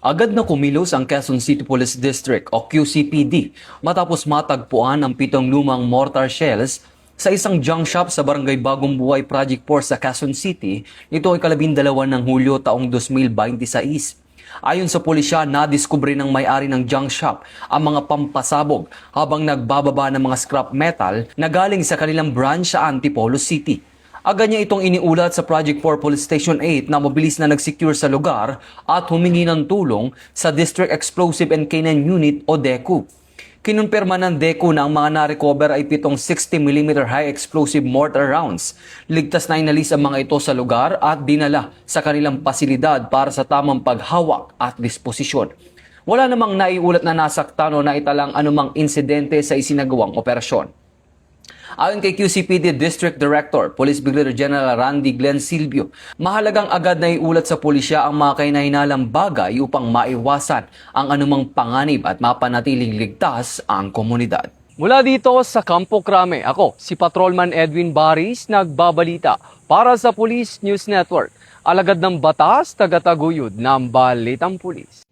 Agad na kumilos ang Quezon City Police District o QCPD matapos matagpuan ang 7 lumang mortar shells sa isang junk shop sa Barangay Bagong Buhay Project 4 sa Quezon City nito ay 12 ng Hulyo taong 2026. Ayon sa pulisya, nadiskubre ng may-ari ng junk shop ang mga pampasabog habang nagbababa ng mga scrap metal na galing sa kanilang branch sa Antipolo City. Agad niya itong iniulat sa Project 4 Police Station 8 na mabilis na nag-secure sa lugar at humingi ng tulong sa District Explosive and Canine Unit o DECU. Kinumpirma ng DECU na ang mga na-recover ay 7 60mm high explosive mortar rounds. Ligtas na inalis ang mga ito sa lugar at dinala sa kanilang pasilidad para sa tamang paghawak at disposisyon. Wala namang naiulat na nasaktan o naitalang anumang insidente sa isinagawang operasyon. Ayon kay QCPD District Director, Police Brigadier General Randy Glenn Silvio, mahalagang agad na iulat sa pulisya ang mga kahinahinalang bagay upang maiwasan ang anumang panganib at mapanatiling ligtas ang komunidad. Mula dito sa Campo Crame, ako si Patrolman Edwin Baris, nagbabalita para sa Police News Network. Alagad ng batas, tagataguyod ng Balitang Pulis.